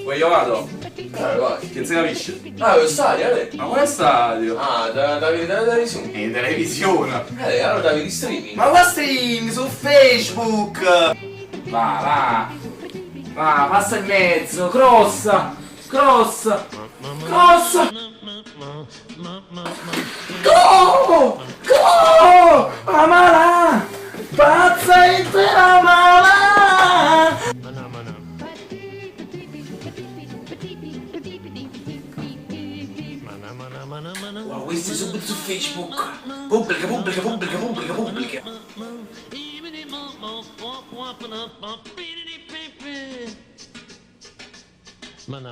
Poi io vado. Guarda, che non si capisce. Ah, lo stadio, Ale. Ma qual è stadio? Ah, da vedere dalla televisione. In televisione. Allora da vedi streaming. Ma qua stream su Facebook. Va. Va, passa in mezzo, cross. Go! Amala! Pazza intera mala! Wow, questi subito su Facebook. Pubblica. Mana.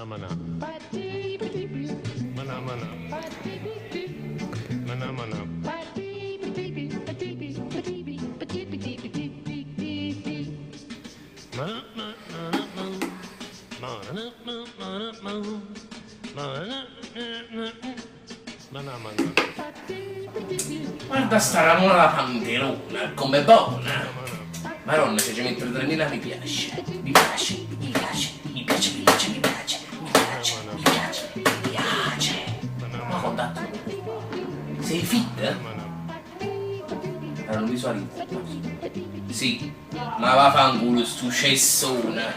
Guarda sta Ramona la panterona, come buona. Maronna, se ci metto 3000 mi piace. Mi piace. Ma contatto. Sei fit? Non visualizzo. Sì, ma vaffanculo stu cessone.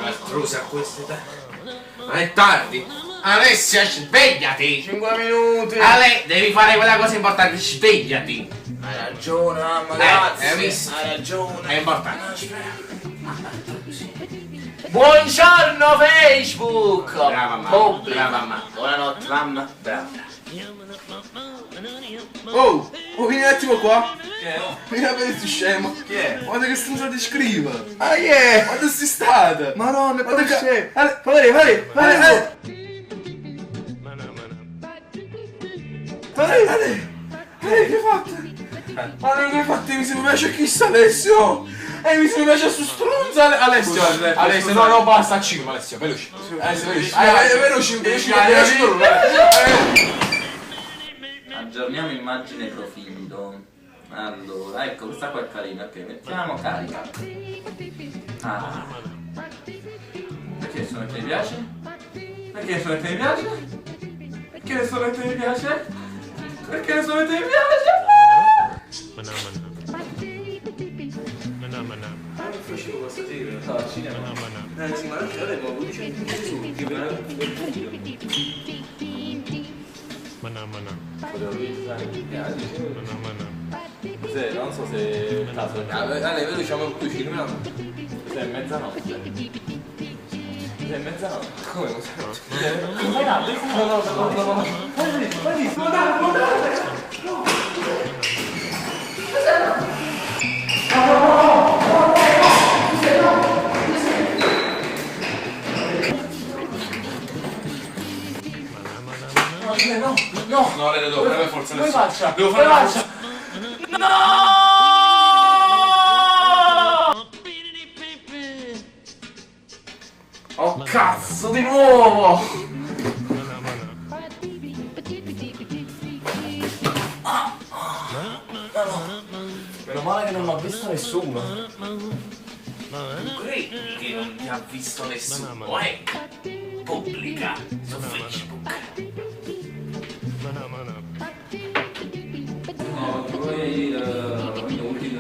Maltrusa a quest'età. Ma è tardi. Alessia, svegliati! 5 minuti! Ale, devi fare quella cosa importante, svegliati! Hai ragione, mamma, grazie! Hai visto? Hai ragione! È importante! Buongiorno Facebook! Brava mamma! Buonanotte mamma! Brava! Oh, vieni un attimo qua! Chi è? Vieni a vedere sto scemo! Chi è? Guarda che stronza ti scrive! Ah yeah! Guarda sei stata! Madonna, guarda che... Fare! Che hai fatto? Ma che hai fatto? Mi si piace chi sta Alessio? Mi si piace su stronza Alessio, no, basta a 5 Alessio, veloce. Veloce. Aggiorniamo immagine profilo. Allora, ecco, questa qua è carina, ok, mettiamo carica. Ah. Perché nessuno che mi piace? Perché nessuno che mi piace? Facevo questa sera, stavo al cinema. Sì, ma lascia avevo 12 minuti che potevo utilizzare non so se è caso. Ale, vedo diciamo qui cinema. Sei mezzanotte. Come mezzanotte? No, le devo fare forza. Come faccia? Devo fare forza. No! Oh cazzo, di nuovo! Meno male che non mi ha visto nessuno. Credi che non ti ha visto nessuno, Pubblica su Facebook. No, poi l'ultimo